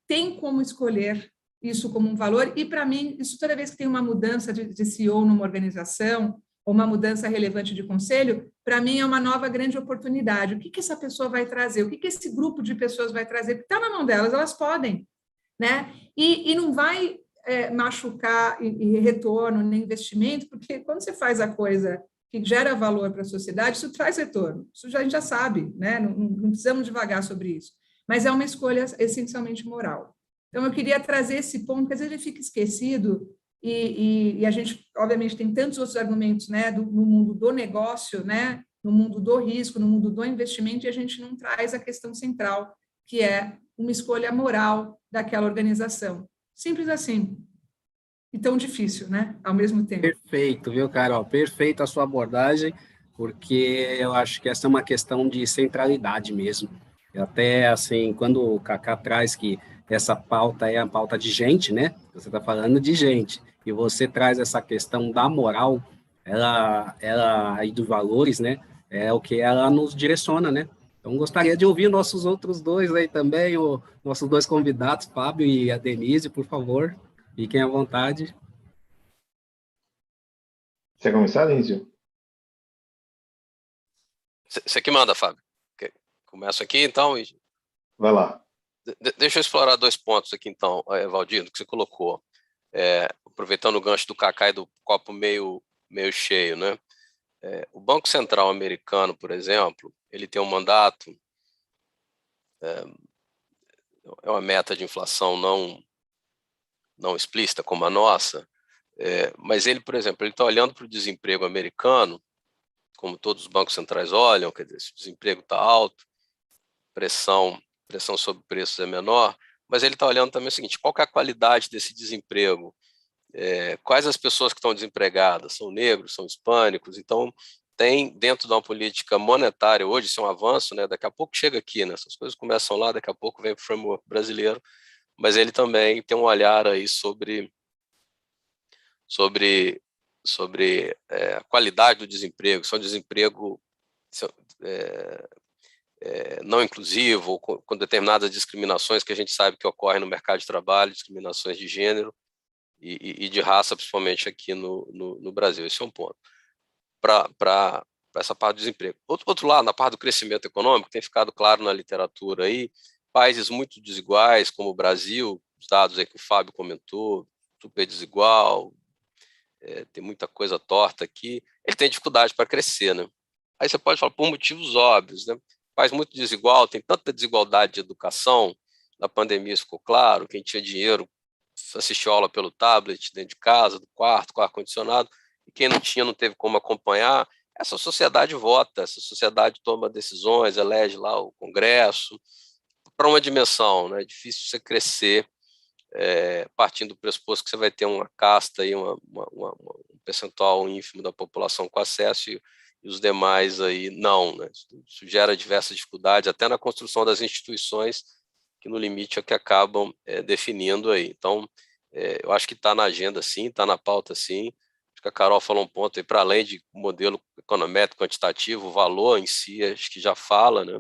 tem como escolher isso como um valor, e, para mim, isso toda vez que tem uma mudança de CEO numa organização, ou uma mudança relevante de conselho, para mim é uma nova grande oportunidade. O que essa pessoa vai trazer? O que esse grupo de pessoas vai trazer? Porque está na mão delas, elas podem. Né? E não vai machucar em retorno, nem investimento, porque quando você faz a coisa que gera valor para a sociedade, isso traz retorno. Isso a gente já sabe, né? Não precisamos devagar sobre isso. Mas é uma escolha essencialmente moral. Então, eu queria trazer esse ponto, porque às vezes ele fica esquecido, e a gente, obviamente, tem tantos outros argumentos, né, no mundo do negócio, né, no mundo do risco, no mundo do investimento, e a gente não traz a questão central, que é uma escolha moral daquela organização. Simples assim. E tão difícil, né, ao mesmo tempo. Perfeito, viu, Carol? Perfeita a sua abordagem, porque eu acho que essa é uma questão de centralidade mesmo. Até, assim, quando o Kaká traz que essa pauta é a pauta de gente, né? Você está falando de gente, e você traz essa questão da moral, ela aí dos valores, né? É o que ela nos direciona, né? Então, gostaria de ouvir nossos outros dois aí também, nossos dois convidados, Fábio e a Denise, por favor, fiquem à vontade. Você quer começar, Denise? Você que manda, Fábio. Começo aqui, então. Vai lá. Deixa eu explorar 2 pontos aqui, então, Valdir, que você colocou. Aproveitando o gancho do Kaká e do copo meio cheio, né? O Banco Central americano, por exemplo, ele tem um mandato, é uma meta de inflação não explícita como a nossa, mas ele, por exemplo, ele está olhando para o desemprego americano, como todos os bancos centrais olham, quer dizer, se o desemprego está alto, pressão sobre preços é menor, mas ele está olhando também o seguinte, qual que é a qualidade desse desemprego? Quais as pessoas que estão desempregadas? São negros, são hispânicos? Então, tem dentro de uma política monetária hoje, isso é um avanço, né? Daqui a pouco chega aqui, né? Essas coisas começam lá, daqui a pouco vem para o framework brasileiro, mas ele também tem um olhar aí sobre a qualidade do desemprego, se é um desemprego não inclusivo, ou com determinadas discriminações que a gente sabe que ocorrem no mercado de trabalho, discriminações de gênero e de raça, principalmente aqui no Brasil. Esse é um ponto. Para essa parte do desemprego. Outro lado, na parte do crescimento econômico, tem ficado claro na literatura aí, países muito desiguais, como o Brasil, os dados aí que o Fábio comentou, super desigual, tem muita coisa torta aqui, ele tem dificuldade para crescer, né? Aí você pode falar, por motivos óbvios, né? País muito desigual, tem tanta desigualdade de educação, na pandemia isso ficou claro, quem tinha dinheiro assistiu aula pelo tablet, dentro de casa, do quarto, com ar-condicionado, e quem não tinha não teve como acompanhar. Essa sociedade vota, essa sociedade toma decisões, elege lá o Congresso, para uma dimensão, né? É difícil você crescer partindo do pressuposto que você vai ter uma casta, aí, um percentual ínfimo da população com acesso e os demais aí não, né? Isso gera diversas dificuldades, até na construção das instituições, que no limite é o que acabam definindo aí. Então, eu acho que está na agenda sim, está na pauta sim. Acho que a Carol falou um ponto aí, para além de modelo econométrico quantitativo, o valor em si, acho que já fala, né?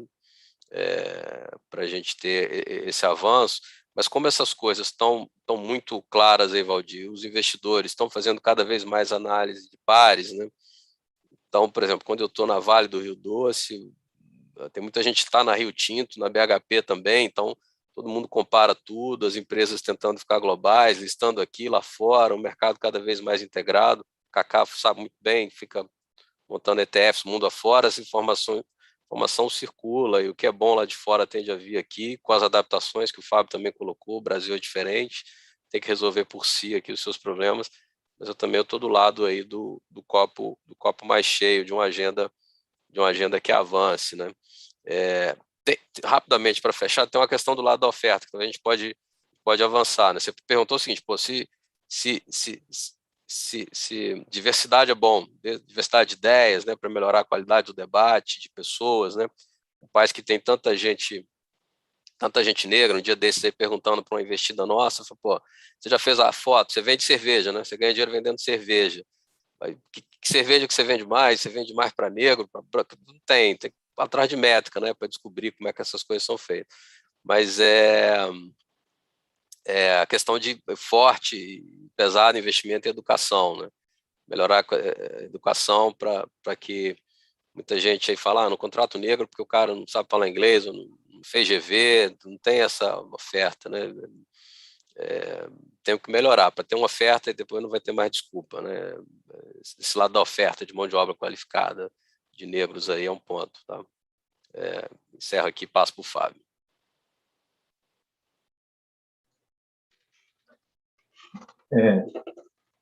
Para a gente ter esse avanço. Mas como essas coisas estão muito claras aí, Valdir, os investidores estão fazendo cada vez mais análise de pares, né? Então, por exemplo, quando eu estou na Vale do Rio Doce, tem muita gente que está na Rio Tinto, na BHP também, então todo mundo compara tudo, as empresas tentando ficar globais, listando aqui, lá fora, o mercado cada vez mais integrado. O Kaká sabe muito bem, fica montando ETFs mundo afora, essa informação circula, e o que é bom lá de fora tende a vir aqui, com as adaptações que o Fábio também colocou. O Brasil é diferente, tem que resolver por si aqui os seus problemas, mas eu também estou do lado aí do copo mais cheio, de uma agenda que avance, né? Rapidamente, para fechar, tem uma questão do lado da oferta, que a gente pode avançar, né? Você perguntou o seguinte, pô, se diversidade é bom, diversidade de ideias, né, para melhorar a qualidade do debate, de pessoas, né? Um país que tem tanta gente negra, um dia desses aí perguntando para uma investida nossa, falou, pô, você já fez a foto, você vende cerveja, né? Você ganha dinheiro vendendo cerveja. Que cerveja que você vende mais? Você vende mais para negro? Não tem que ir atrás de métrica, né, para descobrir como é que essas coisas são feitas. Mas a questão de forte e pesado investimento em educação, né? Melhorar a educação para que muita gente aí fala, no contrato negro, porque o cara não sabe falar inglês, ou não fez GV, não tem essa oferta, né? Tem que melhorar para ter uma oferta e depois não vai ter mais desculpa, né? Esse lado da oferta de mão de obra qualificada de negros aí é um ponto, tá? Encerro aqui e passo para o Fábio.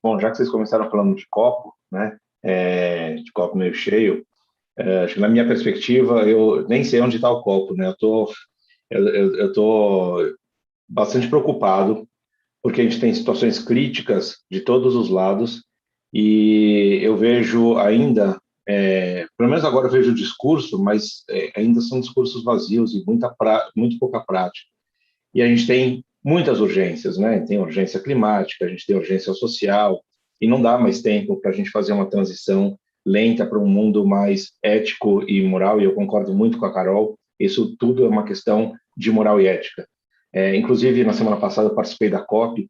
Bom, já que vocês começaram falando de copo, né? De copo meio cheio, acho que na minha perspectiva eu nem sei onde está o copo, né? Eu tô bastante preocupado porque a gente tem situações críticas de todos os lados e eu vejo ainda, pelo menos agora eu vejo o discurso, mas ainda são discursos vazios e muito pouca prática. E a gente tem muitas urgências, né? Tem urgência climática, a gente tem urgência social, e não dá mais tempo para a gente fazer uma transição lenta para um mundo mais ético e moral, e eu concordo muito com a Carol, isso tudo é uma questão de moral e ética. Inclusive, na semana passada eu participei da COP,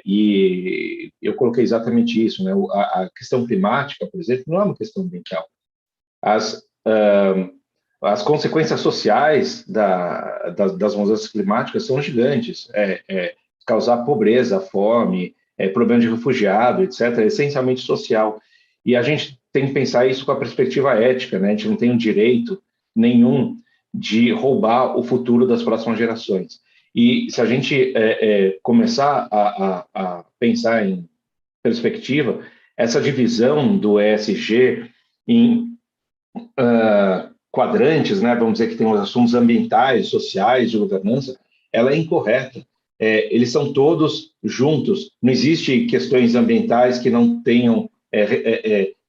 e eu coloquei exatamente isso, né? A questão climática, por exemplo, não é uma questão ambiental. As consequências sociais das mudanças climáticas são gigantes. Causar pobreza, fome, problema de refugiado, etc., é essencialmente social. E a gente tem que pensar isso com a perspectiva ética, né? A gente não tem um direito nenhum de roubar o futuro das próximas gerações. E se a gente começar a pensar em perspectiva, essa divisão do ESG em quadrantes, né, vamos dizer que tem os assuntos ambientais, sociais, de governança, ela é incorreta. Eles são todos juntos. Não existe questões ambientais que não tenham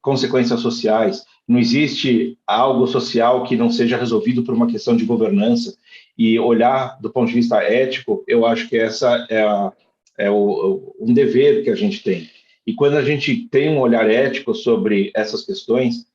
consequências sociais. Não existe algo social que não seja resolvido por uma questão de governança. E olhar do ponto de vista ético, eu acho que essa um dever que a gente tem. E quando a gente tem um olhar ético sobre essas questões,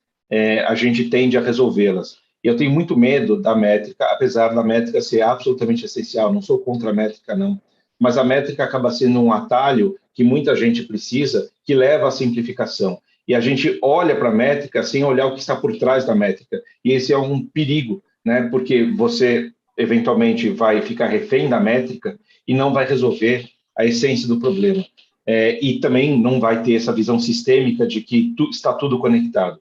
a gente tende a resolvê-las. E eu tenho muito medo da métrica, apesar da métrica ser absolutamente essencial, não sou contra a métrica, não, mas a métrica acaba sendo um atalho que muita gente precisa, que leva à simplificação. E a gente olha para a métrica sem olhar o que está por trás da métrica. E esse é um perigo, né? Porque você, eventualmente, vai ficar refém da métrica e não vai resolver a essência do problema. E também não vai ter essa visão sistêmica de que está tudo conectado.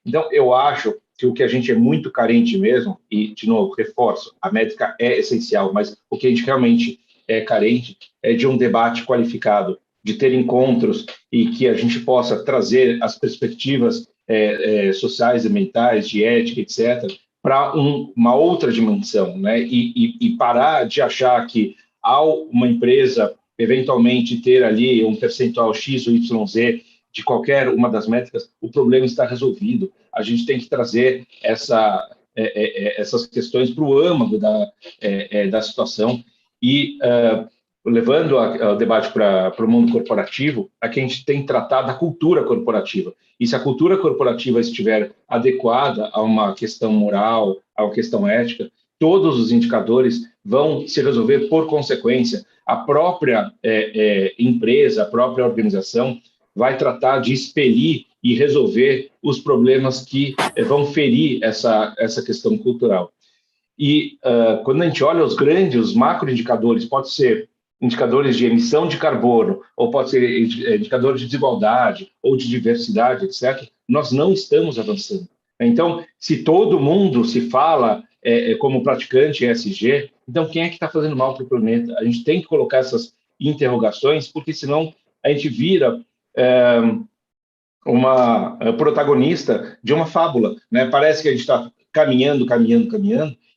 Então, eu acho que o que a gente é muito carente mesmo, e, de novo, reforço, a métrica é essencial, mas o que a gente realmente é carente é de um debate qualificado, de ter encontros e que a gente possa trazer as perspectivas sociais, ambientais, de ética, etc., para uma outra dimensão, né? E parar de achar que, ao uma empresa eventualmente ter ali um percentual X ou YZ de qualquer uma das métricas, o problema está resolvido. A gente tem que trazer essas questões para o âmago da situação e levando o debate para o mundo corporativo, aqui a gente tem que tratar da cultura corporativa. E se a cultura corporativa estiver adequada a uma questão moral, a uma questão ética, todos os indicadores vão se resolver por consequência. A própria empresa, a própria organização vai tratar de expelir e resolver os problemas que vão ferir essa questão cultural. E quando a gente olha os macroindicadores, pode ser indicadores de emissão de carbono, ou pode ser indicadores de desigualdade, ou de diversidade, etc., nós não estamos avançando. Então, se todo mundo se fala como praticante ESG, então quem é que está fazendo mal para o planeta? A gente tem que colocar essas interrogações, porque senão a gente vira uma protagonista de uma fábula, né? Parece que a gente está caminhando,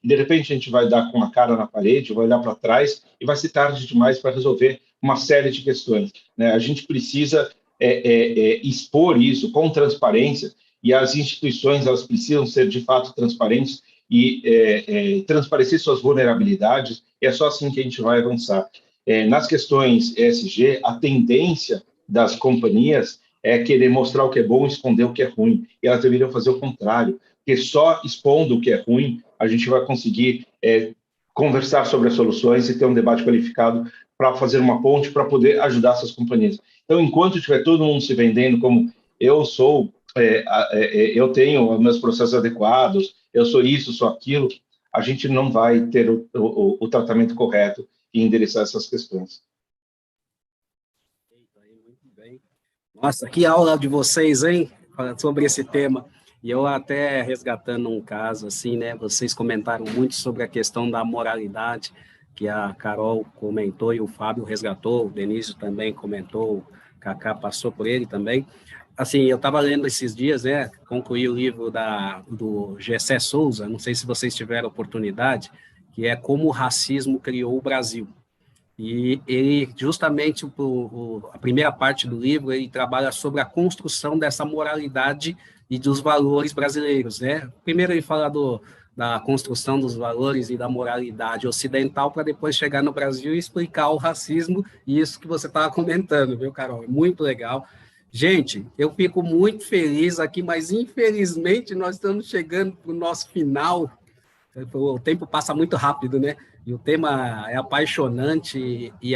e de repente a gente vai dar com a cara na parede, vai olhar para trás e vai ser tarde demais para resolver uma série de questões, né? A gente precisa expor isso com transparência, e as instituições elas precisam ser de fato transparentes e transparecer suas vulnerabilidades, e é só assim que a gente vai avançar. Nas questões ESG, a tendência das companhias é querer mostrar o que é bom e esconder o que é ruim, e elas deveriam fazer o contrário, porque só expondo o que é ruim, a gente vai conseguir conversar sobre as soluções e ter um debate qualificado para fazer uma ponte para poder ajudar essas companhias. Então, enquanto tiver todo mundo se vendendo como eu sou, eu tenho meus processos adequados, eu sou isso, sou aquilo, a gente não vai ter o tratamento correto e endereçar essas questões. Muito bem. Nossa, que aula de vocês, hein, sobre esse tema. E eu até resgatando um caso, assim, né, vocês comentaram muito sobre a questão da moralidade, que a Carol comentou e o Fábio resgatou, o Denísio também comentou, o Kaká passou por ele também. Assim, eu estava lendo esses dias, né, concluí o livro do Gessé Souza, não sei se vocês tiveram oportunidade, que é Como o Racismo Criou o Brasil. E ele, justamente, a primeira parte do livro, ele trabalha sobre a construção dessa moralidade e dos valores brasileiros, né? Primeiro ele fala da construção dos valores e da moralidade ocidental, para depois chegar no Brasil e explicar o racismo, e isso que você estava comentando, viu, Carol? É muito legal. Gente, eu fico muito feliz aqui, mas infelizmente nós estamos chegando para o nosso final. O tempo passa muito rápido, né? E o tema é apaixonante e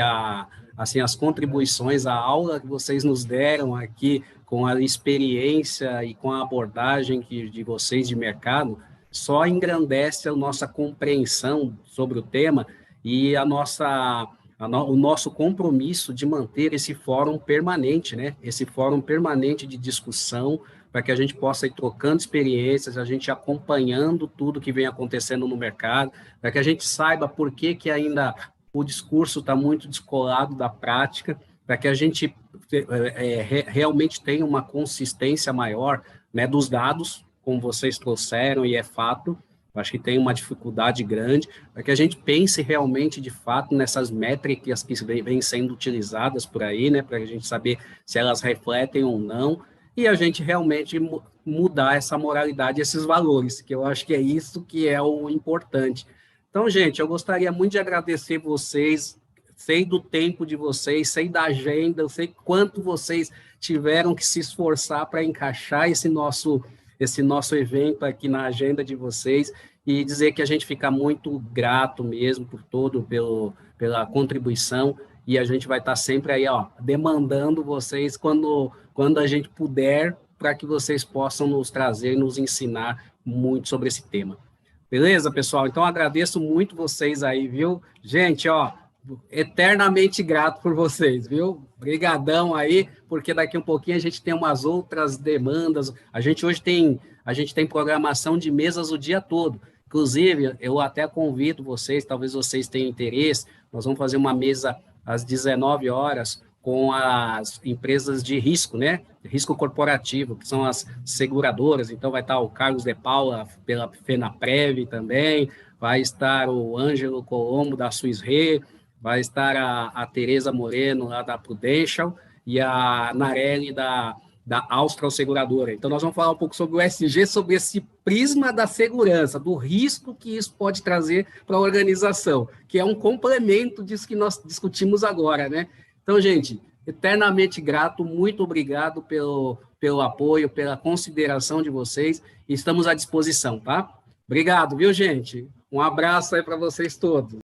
assim, as contribuições, a aula que vocês nos deram aqui com a experiência e com a abordagem de vocês de mercado, só engrandece a nossa compreensão sobre o tema e o nosso compromisso de manter esse fórum permanente, né? Esse fórum permanente de discussão, para que a gente possa ir trocando experiências, a gente acompanhando tudo que vem acontecendo no mercado, para que a gente saiba por que ainda o discurso está muito descolado da prática, para que a gente realmente tenha uma consistência maior, né, dos dados, como vocês trouxeram, e é fato. Acho que tem uma dificuldade grande, para que a gente pense realmente, de fato, nessas métricas que vêm sendo utilizadas por aí, né, para a gente saber se elas refletem ou não, e a gente realmente mudar essa moralidade, esses valores, que eu acho que é isso que é o importante. Então, gente, eu gostaria muito de agradecer vocês, sei do tempo de vocês, sei da agenda, eu sei quanto vocês tiveram que se esforçar para encaixar esse nosso evento aqui na agenda de vocês, e dizer que a gente fica muito grato mesmo pela contribuição, e a gente vai estar sempre aí, demandando vocês quando a gente puder, para que vocês possam nos trazer, nos ensinar muito sobre esse tema. Beleza, pessoal? Então, agradeço muito vocês aí, viu? Gente, eternamente grato por vocês, viu? Obrigadão aí, porque daqui um pouquinho a gente tem umas outras demandas. A gente tem programação de mesas o dia todo. Inclusive, eu até convido vocês, talvez vocês tenham interesse, nós vamos fazer uma mesa às 19 horas com as empresas de risco, né? risco corporativo, que são as seguradoras. Então, vai estar o Carlos de Paula, pela FenaPrev também, vai estar o Ângelo Colombo, da Swiss Re, vai estar a Tereza Moreno, lá da Prudential, e a Narelli, da Austral Seguradora. Então, nós vamos falar um pouco sobre o ESG, sobre esse prisma da segurança, do risco que isso pode trazer para a organização, que é um complemento disso que nós discutimos agora, né? Então, gente, eternamente grato, muito obrigado pelo apoio, pela consideração de vocês, e estamos à disposição, tá? Obrigado, viu, gente? Um abraço aí para vocês todos.